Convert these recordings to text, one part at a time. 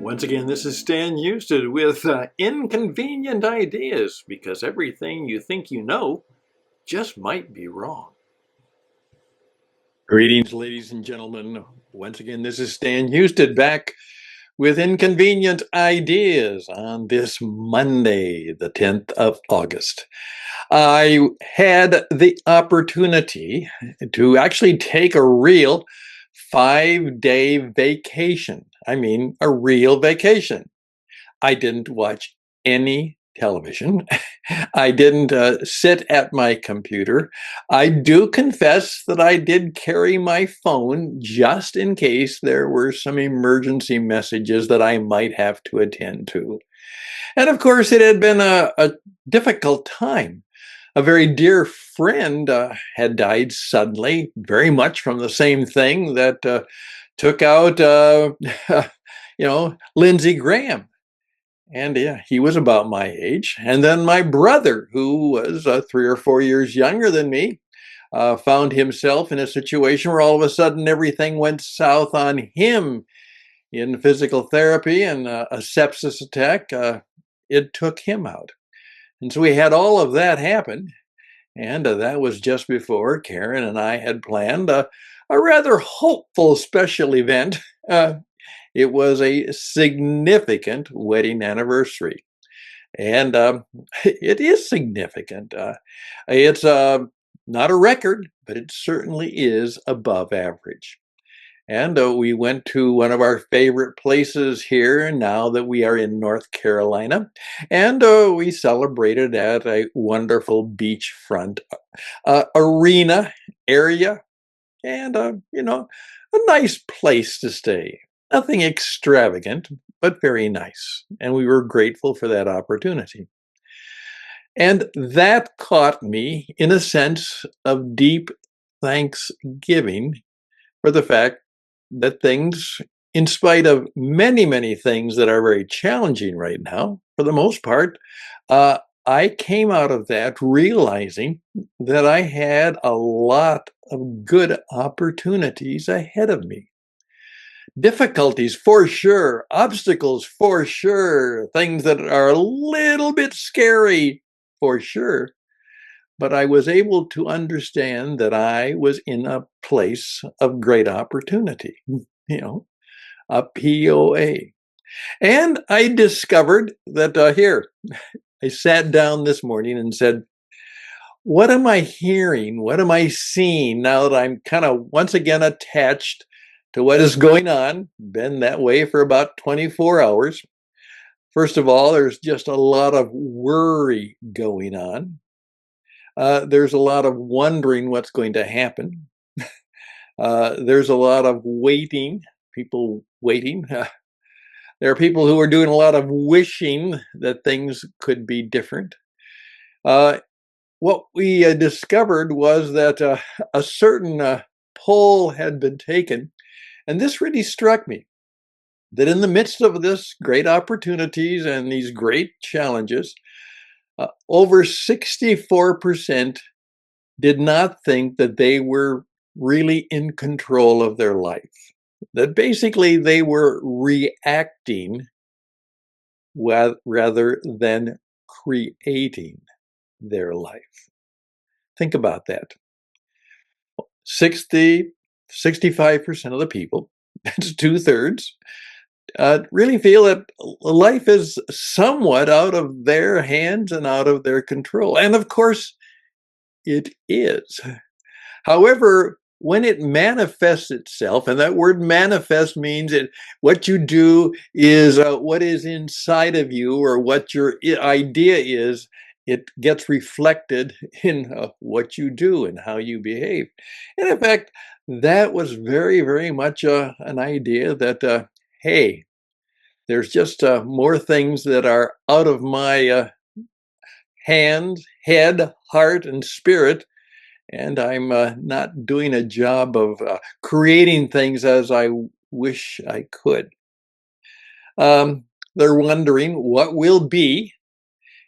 Once again, this is Stan Hustad with Inconvenient Ideas, because everything you think you know just might be wrong. Greetings, ladies and gentlemen. Once again, this is Stan Hustad back with Inconvenient Ideas on this Monday, the 10th of August. I had the opportunity to actually take a real 5-day vacation. I mean, a real vacation. I didn't watch any television. I didn't sit at my computer. I do confess that I did carry my phone just in case there were some emergency messages that I might have to attend to. And of course, it had been a difficult time. A very dear friend had died suddenly, very much from the same thing that took out, Lindsey Graham. And yeah, he was about my age. And then my brother, who was 3 or 4 years younger than me, found himself in a situation where all of a sudden everything went south on him in physical therapy, and a sepsis attack. It took him out. And so we had all of that happen. And that was just before Karen and I had planned a rather hopeful special event. It was a significant wedding anniversary. And it is significant. It's not a record, but it certainly is above average. And we went to one of our favorite places here now that we are in North Carolina. And we celebrated at a wonderful beachfront arena area. And, a nice place to stay. Nothing extravagant, but very nice. And we were grateful for that opportunity. And that caught me in a sense of deep thanksgiving for the fact that things, in spite of many, many things that are very challenging right now, for the most part, I came out of that realizing that I had a lot of good opportunities ahead of me. Difficulties for sure, obstacles for sure, things that are a little bit scary for sure. But I was able to understand that I was in a place of great opportunity, a POA. And I discovered that I sat down this morning and said, what am I hearing? What am I seeing now that I'm kind of once again attached to what is going on? Been that way for about 24 hours. First of all, there's just a lot of worry going on. There's a lot of wondering what's going to happen. There's a lot of waiting, people waiting. There are people who are doing a lot of wishing that things could be different. What we discovered was that a certain poll had been taken, and this really struck me, that in the midst of this great opportunities and these great challenges, over 64% did not think that they were really in control of their life. That basically they were reacting rather than creating their life. Think about that. 65% of the people, that's 2/3, really feel that life is somewhat out of their hands and out of their control. And of course, it is. However, when it manifests itself, and that word manifest means what you do is what is inside of you, or what your idea is, it gets reflected in what you do and how you behave. And in fact, that was very, very much an idea that, hey, there's just more things that are out of my hands, head, heart, and spirit. And I'm not doing a job of creating things as I wish I could. They're wondering what will be.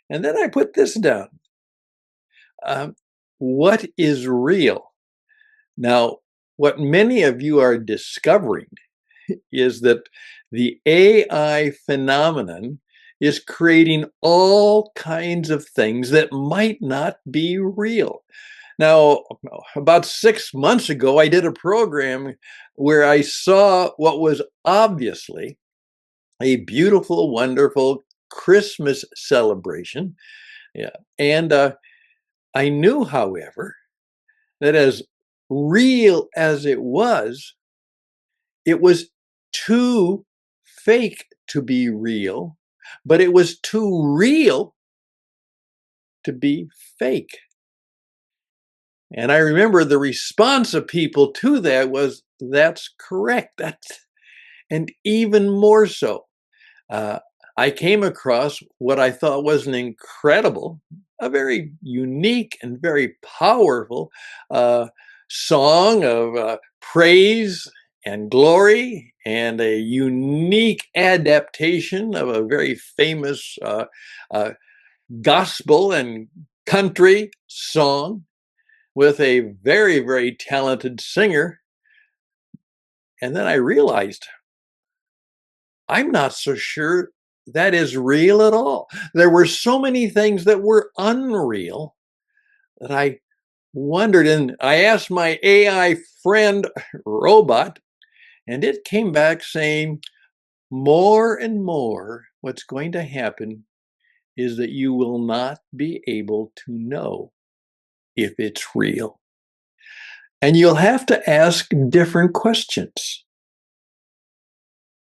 And then I put this down. What is real? Now, what many of you are discovering is that the AI phenomenon is creating all kinds of things that might not be real. Now, about 6 months ago, I did a program where I saw what was obviously a beautiful, wonderful Christmas celebration. Yeah. And I knew, however, that as real as it was too fake to be real, but it was too real to be fake. And I remember the response of people to that was, that's correct. And even more so, uh, I came across what I thought was an incredible, a very unique and very powerful uh, song of praise and glory, and a unique adaptation of a very famous uh, gospel and country song with a very, very talented singer. And then I realized I'm not so sure that is real at all. There were so many things that were unreal that I wondered. And I asked my AI friend robot, and it came back saying, more and more, what's going to happen is that you will not be able to know if it's real. And you'll have to ask different questions.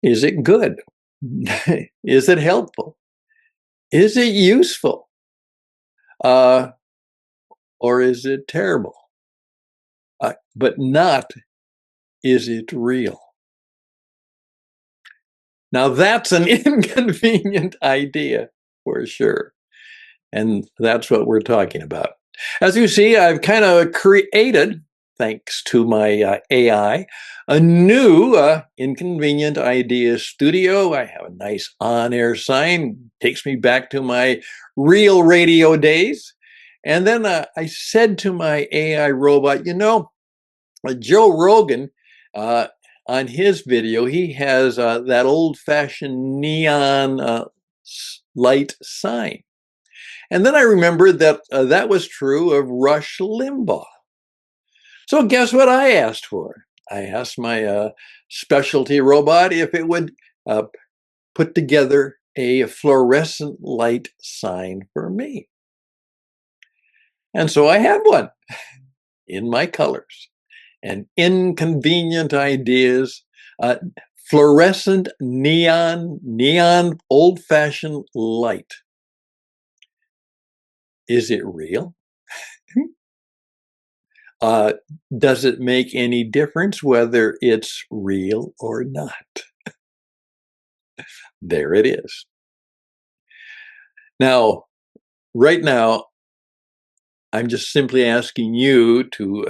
Is it good? Is it helpful? Is it useful? Uh, or is it terrible? But not, is it real? Now that's an inconvenient idea for sure. And that's what we're talking about. As you see, I've kind of created, thanks to my AI, a new Inconvenient Ideas studio. I have a nice on-air sign, takes me back to my real radio days. And then I said to my AI robot, Joe Rogan, uh, on his video, he has that old-fashioned neon light sign. And then I remembered that that was true of Rush Limbaugh. So guess what I asked for? I asked my specialty robot if it would uh, put together a fluorescent light sign for me. And so I have one in my colors. And Inconvenient Ideas, uh, fluorescent neon old-fashioned light. Is it real? Uh, does it make any difference whether it's real or not? There it is. Now, right now, I'm just simply asking you to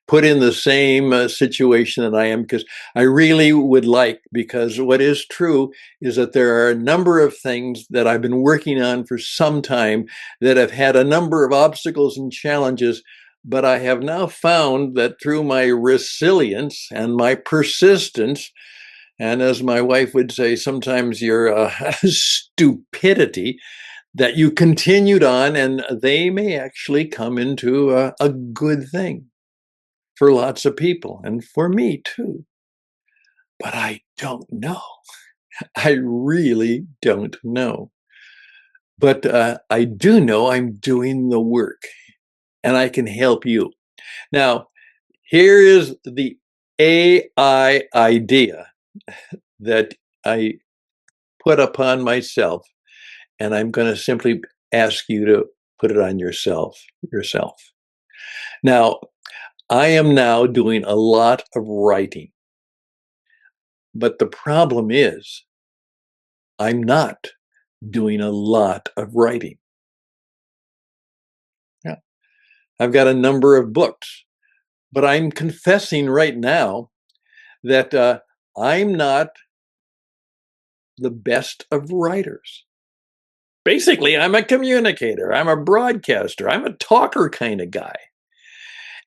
put in the same situation that I am, because I really would like, because what is true is that there are a number of things that I've been working on for some time that have had a number of obstacles and challenges, but I have now found that through my resilience and my persistence, and as my wife would say, sometimes your stupidity, that you continued on, and they may actually come into a good thing for lots of people and for me too. But I don't know. I really don't know. But I do know I'm doing the work, and I can help you. Now, here is the AI idea that I put upon myself, and I'm going to simply ask you to put it on yourself. Now, I am now doing a lot of writing, but the problem is I'm not doing a lot of writing. Yeah. I've got a number of books, but I'm confessing right now that I'm not the best of writers. Basically, I'm a communicator, I'm a broadcaster, I'm a talker kind of guy.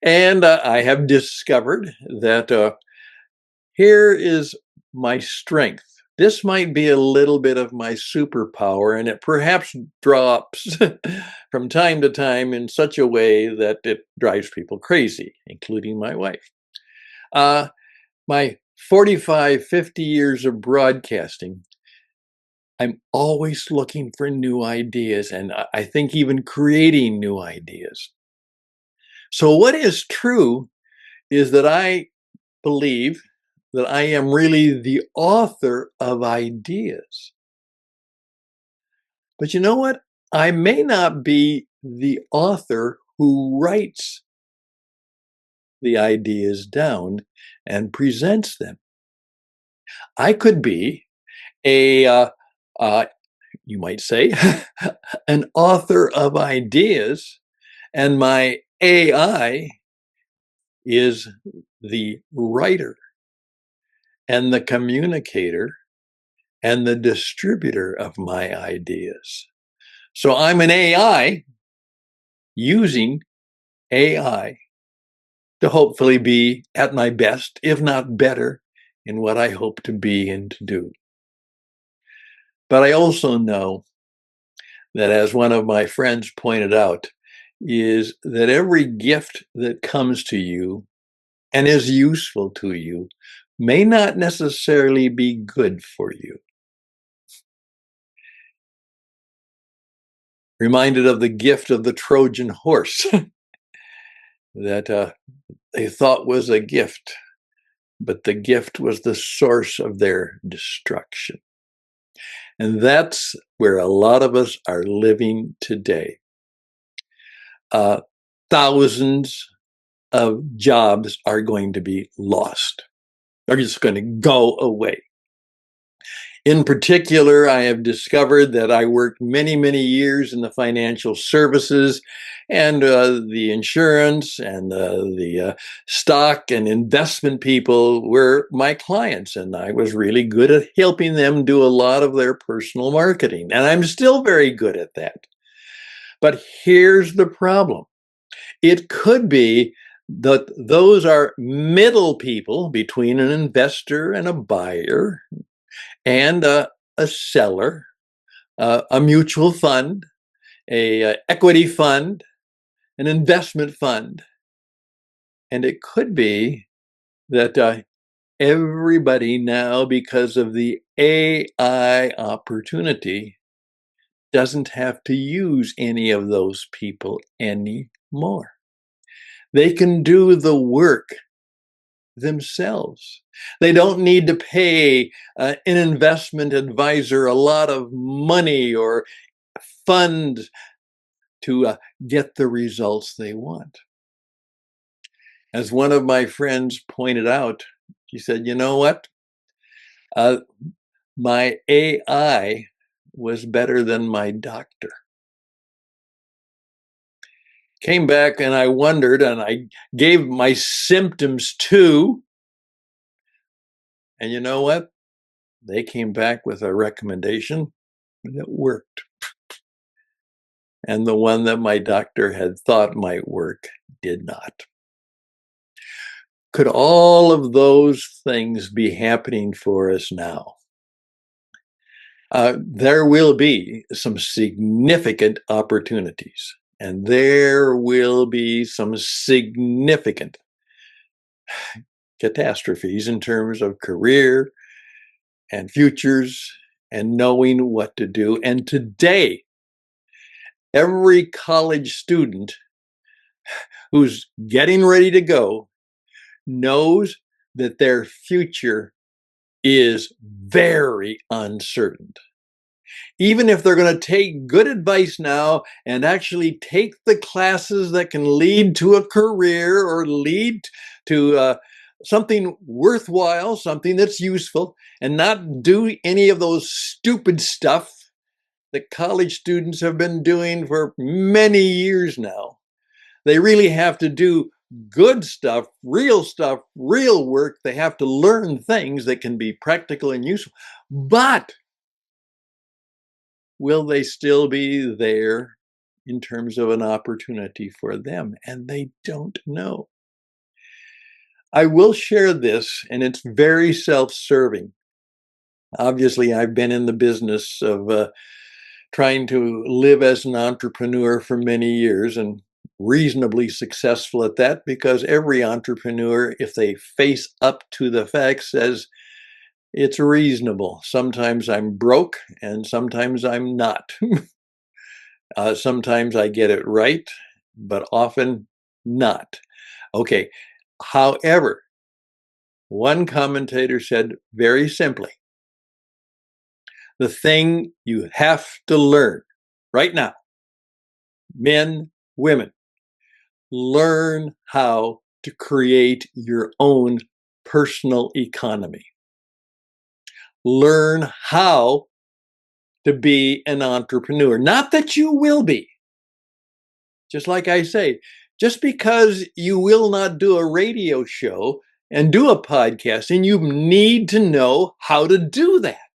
And I have discovered that here is my strength. This might be a little bit of my superpower, and it perhaps drops from time to time in such a way that it drives people crazy, including my wife. Uh, my 45, 50 years of broadcasting, I'm always looking for new ideas, and I think even creating new ideas. So, what is true is that I believe that I am really the author of ideas. But you know what? I may not be the author who writes the ideas down and presents them. I could be a, uh, you might say, an author of ideas, and my AI is the writer and the communicator and the distributor of my ideas. So I'm an AI using AI to hopefully be at my best, if not better, in what I hope to be and to do. But I also know that, as one of my friends pointed out, is that every gift that comes to you and is useful to you may not necessarily be good for you. Reminded of the gift of the Trojan horse that they thought was a gift, but the gift was the source of their destruction. And that's where a lot of us are living today. Uh, Thousands of jobs are going to be lost. They're just going to go away. In particular, I have discovered that I worked many, many years in the financial services and the insurance and the stock and investment people were my clients. And I was really good at helping them do a lot of their personal marketing. And I'm still very good at that. But here's the problem. It could be that those are middle people between an investor and a buyer and a seller, a mutual fund, a equity fund, an investment fund. And it could be that everybody now, because of the AI opportunity, doesn't have to use any of those people anymore. They can do the work themselves. They don't need to pay an investment advisor a lot of money or funds to get the results they want. As one of my friends pointed out, he said, you know what? Uh, my AI was better than my doctor. Came back and I wondered, and I gave my symptoms too. And you know what? They came back with a recommendation that worked. And the one that my doctor had thought might work did not. Could all of those things be happening for us now? There will be some significant opportunities, and there will be some significant catastrophes in terms of career and futures and knowing what to do. And today, every college student who's getting ready to go knows that their future is very uncertain. Even if they're going to take good advice now and actually take the classes that can lead to a career or lead to something worthwhile, something that's useful, and not do any of those stupid stuff that college students have been doing for many years now. They really have to do good stuff, real work. They have to learn things that can be practical and useful. But will they still be there in terms of an opportunity for them, and they don't know. I will share this, and it's very self-serving. Obviously, I've been in the business of trying to live as an entrepreneur for many years and reasonably successful at that, because every entrepreneur, if they face up to the facts, says it's reasonable. Sometimes I'm broke and sometimes I'm not. Sometimes I get it right, but often not. Okay. However, one commentator said very simply, the thing you have to learn right now, men, women, learn how to create your own personal economy. Learn how to be an entrepreneur. Not that you will be. Just like I say, just because you will not do a radio show and do a podcast, and you need to know how to do that,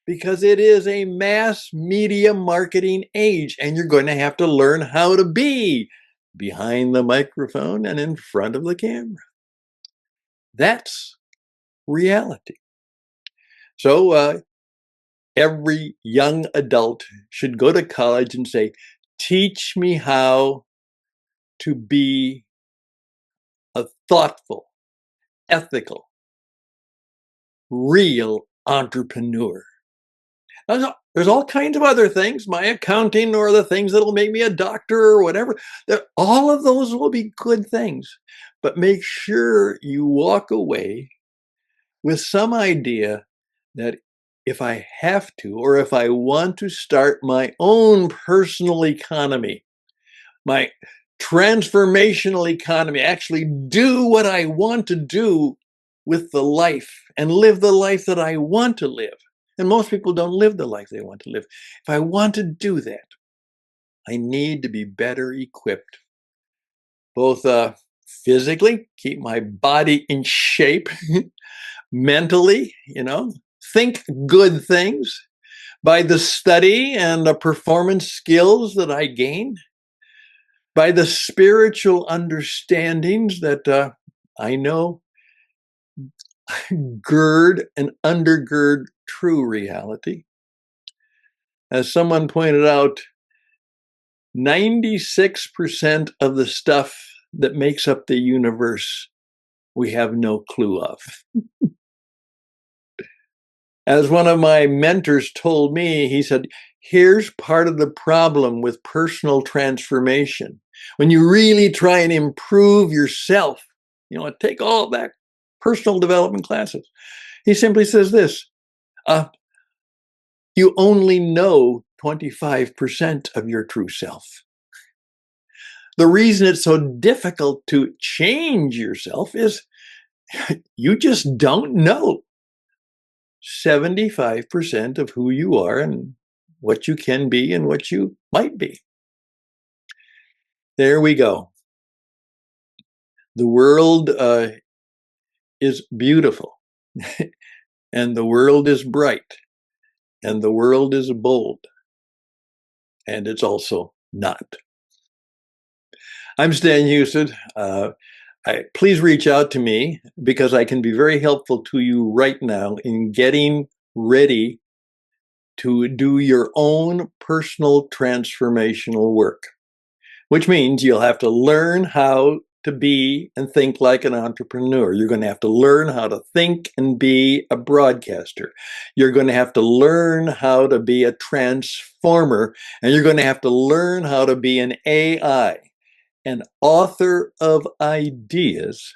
because it is a mass media marketing age, and you're going to have to learn how to be behind the microphone and in front of the camera. That's reality. So every young adult should go to college and say, teach me how to be a thoughtful, ethical, real entrepreneur. There's all kinds of other things, my accounting or the things that'll make me a doctor or whatever. All of those will be good things. But make sure you walk away with some idea that if I have to, or if I want to start my own personal economy, my transformational economy, actually do what I want to do with the life and live the life that I want to live. And most people don't live the life they want to live. If I want to do that, I need to be better equipped, both physically, keep my body in shape, mentally, think good things by the study and the performance skills that I gain, by the spiritual understandings that I know gird and undergird true reality. As someone pointed out, 96% of the stuff that makes up the universe we have no clue of. As one of my mentors told me, he said, here's part of the problem with personal transformation. When you really try and improve yourself, take all that personal development classes. He simply says this, you only know 25% of your true self. The reason it's so difficult to change yourself is you just don't know 75% of who you are and what you can be and what you might be. There we go. The world is beautiful, and the world is bright, and the world is bold, and it's also not. I'm Stan Hustad. Please reach out to me, because I can be very helpful to you right now in getting ready to do your own personal transformational work, which means you'll have to learn how to be and think like an entrepreneur. You're going to have to learn how to think and be a broadcaster. You're going to have to learn how to be a transformer, and you're going to have to learn how to be an AI, an author of ideas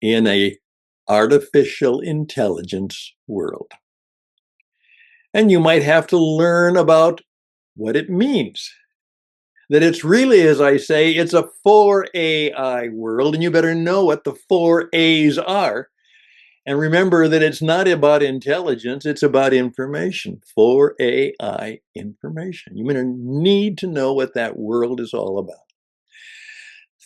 in a artificial intelligence world. And you might have to learn about what it means. That it's really, as I say, it's a 4AI world, and you better know what the 4 A's are. And remember that it's not about intelligence, it's about information. 4AI information. You're going to need to know what that world is all about.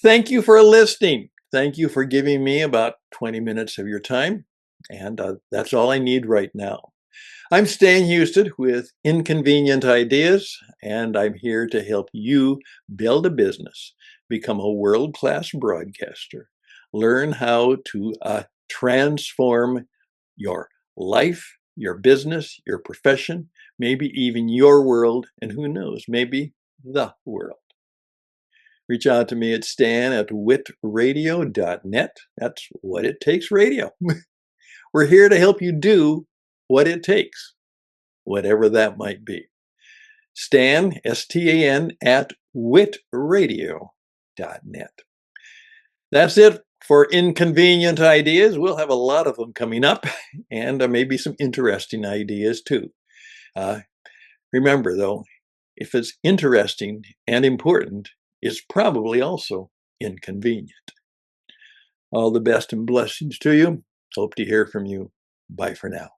Thank you for listening. Thank you for giving me about 20 minutes of your time. And that's all I need right now. I'm Stan Houston with Inconvenient Ideas, and I'm here to help you build a business, become a world-class broadcaster, learn how to transform your life, your business, your profession, maybe even your world, and who knows, maybe the world. Reach out to me at stan@witradio.net. That's What It Takes Radio. We're here to help you do what it takes, whatever that might be. Stan, S-T-A-N, @witradio.net. That's it for Inconvenient Ideas. We'll have a lot of them coming up, and maybe some interesting ideas too. Uh, Remember, though, if it's interesting and important, it's probably also inconvenient. All the best and blessings to you. Hope to hear from you. Bye for now.